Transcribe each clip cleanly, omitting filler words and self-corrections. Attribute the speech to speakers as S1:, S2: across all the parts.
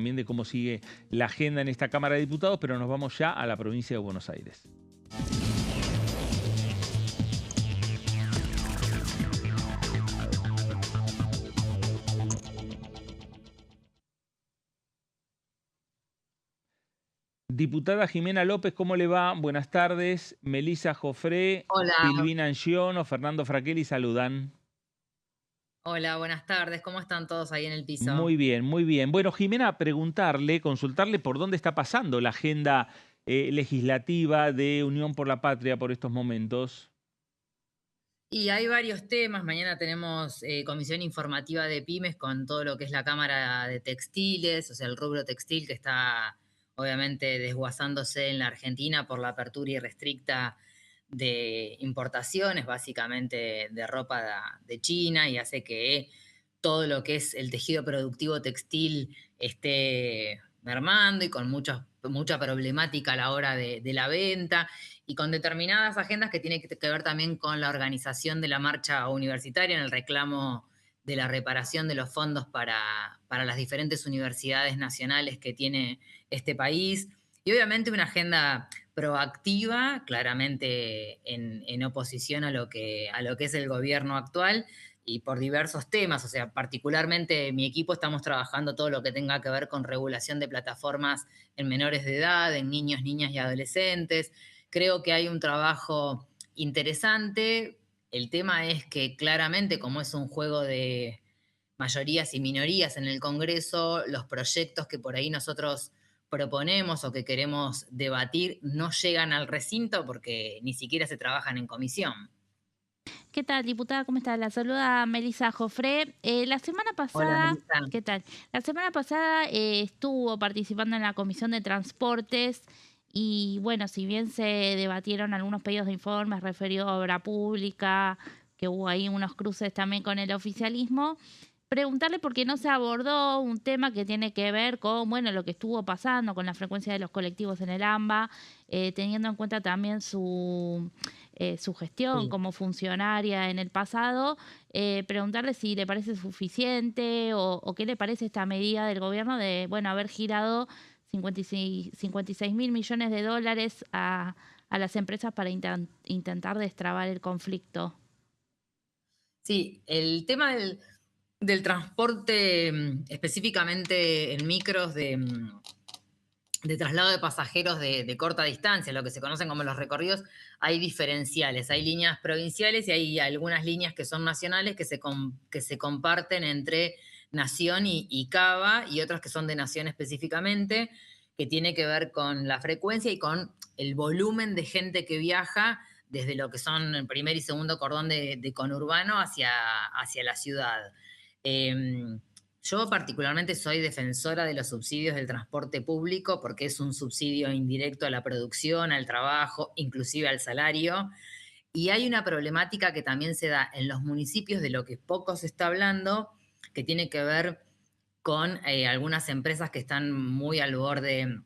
S1: también de cómo sigue la agenda en esta Cámara de Diputados, pero nos vamos ya a la provincia de Buenos Aires. Diputada Jimena López, ¿cómo le va? Buenas tardes. Melissa Jofré,
S2: Hola,
S1: Silvina Angione, Fernando Fraquelli saludan.
S2: hola, buenas tardes. ¿Cómo están todos ahí en el piso?
S1: Muy bien, muy bien. Bueno, Jimena, preguntarle, consultarle por dónde está pasando la agenda legislativa de Unión por la Patria por estos momentos.
S2: Y hay varios temas. Mañana tenemos comisión informativa de pymes con todo lo que es la Cámara de Textiles, o sea, el rubro textil que está obviamente desguazándose en la Argentina por la apertura irrestricta de importaciones, básicamente de ropa de China, y hace que todo lo que es el tejido productivo textil esté mermando y con mucha problemática a la hora de la venta y con determinadas agendas que tienen que ver también con la organización de la marcha universitaria en el reclamo de la reparación de los fondos para las diferentes universidades nacionales que tiene este país. Y obviamente una agenda proactiva, claramente en oposición a lo que es el gobierno actual y por diversos temas. O sea, particularmente mi equipo estamos trabajando todo lo que tenga que ver con regulación de plataformas en menores de edad, en niños, niñas y adolescentes. Creo que hay un trabajo interesante. El tema es que claramente, como es un juego de mayorías y minorías en el Congreso, los proyectos que por ahí nosotros proponemos o que queremos debatir no llegan al recinto porque ni siquiera se trabajan en comisión.
S3: ¿Qué tal, diputada? ¿Cómo está? La saluda Melissa Jofré. La semana
S2: Hola,
S3: pasada,
S2: Melissa.
S3: ¿qué tal? La semana pasada estuvo participando en la Comisión de Transportes y, bueno, si bien se debatieron algunos pedidos de informes referidos a obra pública, que hubo ahí unos cruces también con el oficialismo, preguntarle por qué no se abordó un tema que tiene que ver con, bueno, lo que estuvo pasando con la frecuencia de los colectivos en el AMBA, teniendo en cuenta también su gestión
S2: Sí.
S3: como funcionaria en el pasado, preguntarle si le parece suficiente o qué le parece esta medida del gobierno de, bueno, haber girado 56 mil millones de dólares a las empresas para intentar destrabar el conflicto.
S2: Sí, el tema del transporte, específicamente en micros de traslado de pasajeros de corta distancia, lo que se conocen como los recorridos, hay diferenciales. Hay líneas provinciales y hay algunas líneas que son nacionales que se comparten entre Nación y Cava y otras que son de Nación específicamente, que tiene que ver con la frecuencia y con el volumen de gente que viaja desde lo que son el primer y segundo cordón de conurbano hacia la ciudad. Eh, yo particularmente soy defensora de los subsidios del transporte público porque es un subsidio indirecto a la producción, al trabajo, inclusive al salario. Y hay una problemática que también se da en los municipios de lo que poco se está hablando, que tiene que ver con algunas empresas que están muy al borde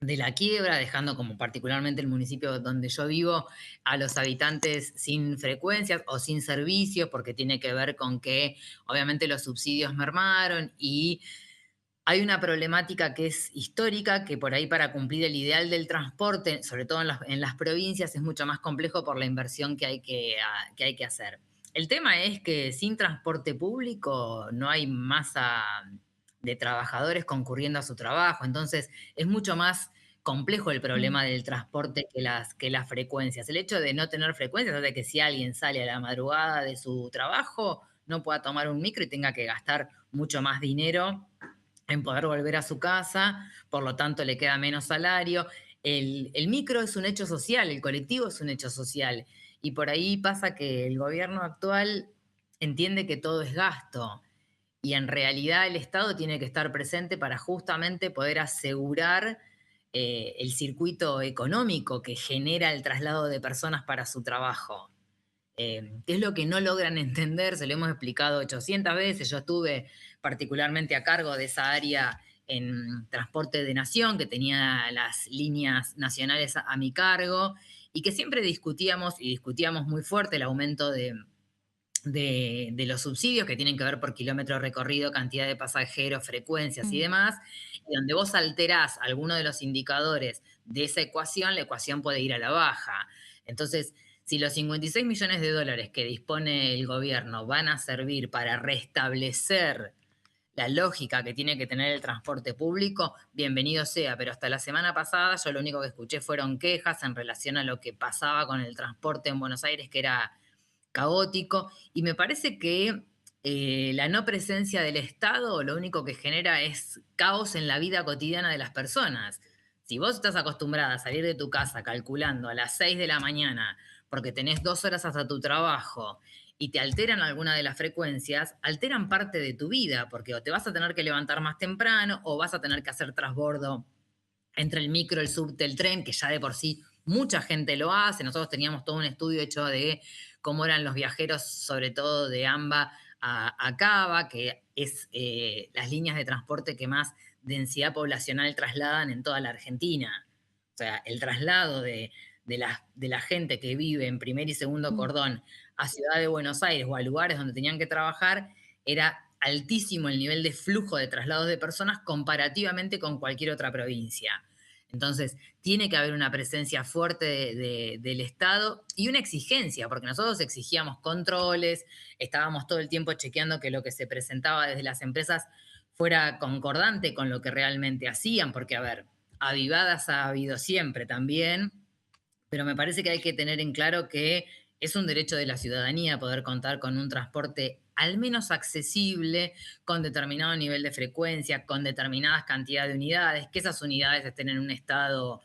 S2: de la quiebra, dejando como particularmente el municipio donde yo vivo a los habitantes sin frecuencias o sin servicios, porque tiene que ver con que obviamente los subsidios mermaron y hay una problemática que es histórica, que por ahí para cumplir el ideal del transporte, sobre todo en las provincias, es mucho más complejo por la inversión que hay que hacer. El tema es que sin transporte público no hay masa de trabajadores concurriendo a su trabajo, entonces es mucho más complejo el
S3: Mm.
S2: problema del transporte que las frecuencias. El hecho de no tener frecuencias hace que si alguien sale a la madrugada de su trabajo, no pueda tomar un micro y tenga que gastar mucho más dinero en poder volver a su casa, por lo tanto le queda menos salario. El micro es un hecho social, el colectivo es un hecho social, y por ahí pasa que el gobierno actual entiende que todo es gasto, y en realidad el Estado tiene que estar presente para justamente poder asegurar el circuito económico que genera el traslado de personas para su trabajo. ¿Qué es lo que no logran entender? Se lo hemos explicado 800 veces. Yo estuve particularmente a cargo de esa área en transporte de nación, que tenía las líneas nacionales a mi cargo, y que siempre discutíamos, y discutíamos muy fuerte el aumento de los subsidios que tienen que ver por kilómetro recorrido, cantidad de pasajeros, frecuencias y
S3: Mm.
S2: demás. y donde vos alterás alguno de los indicadores de esa ecuación, la ecuación puede ir a la baja. Entonces, si los 56 millones de dólares que dispone el gobierno van a servir para restablecer la lógica que tiene que tener el transporte público, bienvenido sea, pero hasta la semana pasada yo lo único que escuché fueron quejas en relación a lo que pasaba con el transporte en Buenos Aires, que era caótico, y me parece que la no presencia del Estado lo único que genera es caos en la vida cotidiana de las personas. Si vos estás acostumbrada a salir de tu casa calculando a las 6 de la mañana porque tenés 2 horas hasta tu trabajo y te alteran alguna de las frecuencias, alteran parte de tu vida, porque o te vas a tener que levantar más temprano o vas a tener que hacer transbordo entre el micro, el subte, el tren, que ya de por sí mucha gente lo hace. Nosotros teníamos todo un estudio hecho de cómo eran los viajeros, sobre todo de AMBA a Cava, que es las líneas de transporte que más densidad poblacional trasladan en toda la Argentina. O sea, el traslado de la gente que vive en primer y segundo
S3: Mm.
S2: cordón a Ciudad de Buenos Aires o a lugares donde tenían que trabajar era altísimo el nivel de flujo de traslados de personas comparativamente con cualquier otra provincia. Entonces, tiene que haber una presencia fuerte del Estado y una exigencia, porque nosotros exigíamos controles, estábamos todo el tiempo chequeando que lo que se presentaba desde las empresas fuera concordante con lo que realmente hacían, porque, a ver, avivadas ha habido siempre también, pero me parece que hay que tener en claro que es un derecho de la ciudadanía poder contar con un transporte al menos accesible, con determinado nivel de frecuencia, con determinadas cantidades de unidades, que esas unidades estén en un estado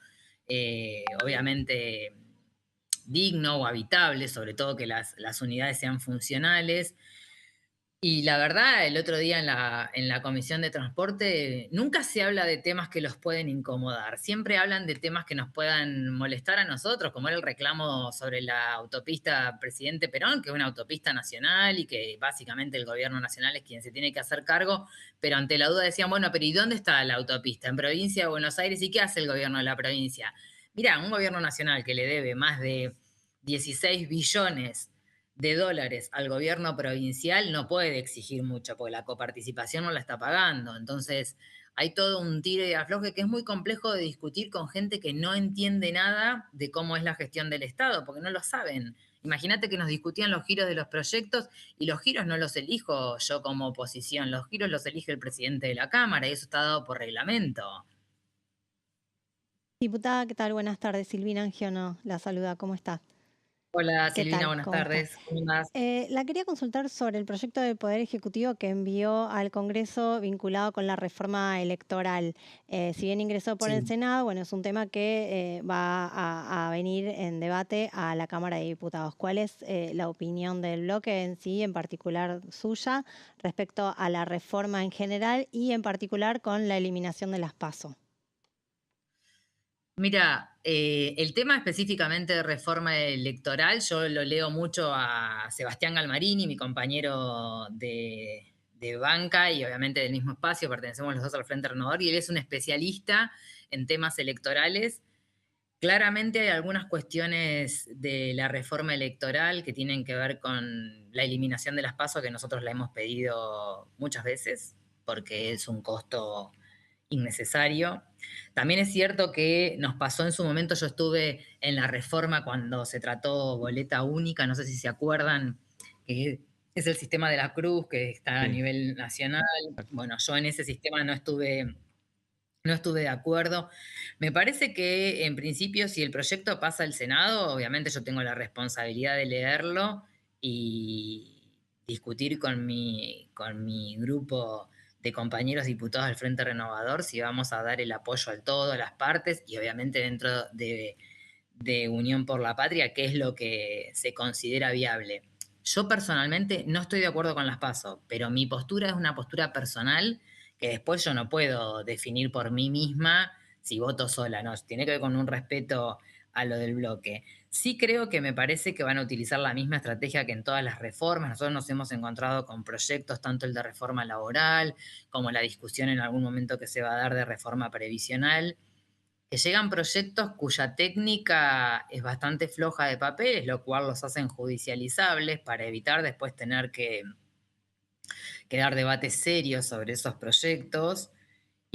S2: obviamente digno o habitable, sobre todo que las unidades sean funcionales. Y la verdad, el otro día en la Comisión de Transporte nunca se habla de temas que los pueden incomodar, siempre hablan de temas que nos puedan molestar a nosotros, como era el reclamo sobre la autopista Presidente Perón, que es una autopista nacional y que básicamente el gobierno nacional es quien se tiene que hacer cargo, pero ante la duda decían, bueno, pero ¿y dónde está la autopista? ¿En provincia de Buenos Aires? ¿Y qué hace el gobierno de la provincia? Mirá, un gobierno nacional que le debe más de 16 billones de dólares al gobierno provincial no puede exigir mucho, porque la coparticipación no la está pagando. Entonces, hay todo un tire y afloje que es muy complejo de discutir con gente que no entiende nada de cómo es la gestión del Estado, porque no lo saben. Imagínate que nos discutían los giros de los proyectos y los giros no los elijo yo como oposición, los giros los elige el presidente de la Cámara y eso está dado por reglamento.
S4: Diputada, ¿qué tal? Buenas tardes. Silvina Angiono la saluda. ¿Cómo está?
S2: Hola
S4: ¿Qué
S2: Silvina,
S4: tal?
S2: buenas
S4: ¿Cómo está?
S2: tardes. ¿Cómo andás?
S4: La quería consultar sobre el proyecto del Poder Ejecutivo que envió al Congreso vinculado con la reforma electoral. Si bien ingresó por el
S2: Sí.
S4: Senado, bueno, es un tema que va a venir en debate a la Cámara de Diputados. ¿Cuál es la opinión del bloque en sí, en particular suya, respecto a la reforma en general y en particular con la eliminación de las PASO?
S2: Mira, el tema específicamente de reforma electoral, yo lo leo mucho a Sebastián Galmarini, mi compañero de banca y obviamente del mismo espacio, pertenecemos los dos al Frente Renovador, y él es un especialista en temas electorales. Claramente hay algunas cuestiones de la reforma electoral que tienen que ver con la eliminación de las PASO, que nosotros la hemos pedido muchas veces, porque es un costo innecesario. También es cierto que nos pasó en su momento, yo estuve en la reforma cuando se trató boleta única, no sé si se acuerdan, que es el sistema de la Cruz que está a
S1: Sí,
S2: nivel nacional.
S1: exacto.
S2: Bueno, yo en ese sistema no estuve de acuerdo. Me parece que en principio si el proyecto pasa al Senado, obviamente yo tengo la responsabilidad de leerlo y discutir con mi grupo de compañeros diputados del Frente Renovador si vamos a dar el apoyo al todo, a las partes y obviamente dentro de Unión por la Patria, qué es lo que se considera viable. Yo personalmente no estoy de acuerdo con las PASO, pero mi postura es una postura personal que después yo no puedo definir por mí misma si voto sola, no, tiene que ver con un respeto a lo del bloque. Sí creo que me parece que van a utilizar la misma estrategia que en todas las reformas. Nosotros nos hemos encontrado con proyectos, tanto el de reforma laboral como la discusión en algún momento que se va a dar de reforma previsional, que llegan proyectos cuya técnica es bastante floja de papeles, lo cual los hacen judicializables para evitar después tener que dar debates serios sobre esos proyectos.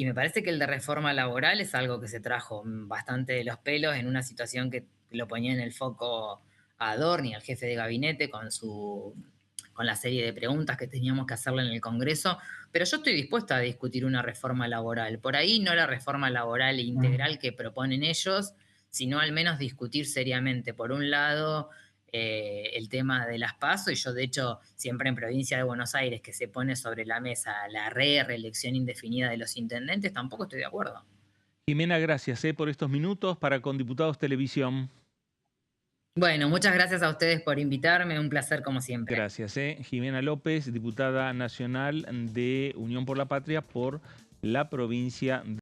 S2: Y me parece que el de reforma laboral es algo que se trajo bastante de los pelos en una situación que lo ponía en el foco a Adorni, al jefe de gabinete, con la serie de preguntas que teníamos que hacerle en el Congreso. Pero yo estoy dispuesta a discutir una reforma laboral. Por ahí no la reforma laboral integral que proponen ellos, sino al menos discutir seriamente, por un lado, el tema de las PASO, y yo de hecho siempre en provincia de Buenos Aires que se pone sobre la mesa la reelección indefinida de los intendentes, tampoco estoy de acuerdo.
S1: Jimena, gracias por estos minutos para Con Diputados Televisión.
S2: Bueno, muchas gracias a ustedes por invitarme, un placer como siempre.
S1: Gracias. Jimena López, diputada nacional de Unión por la Patria por la provincia de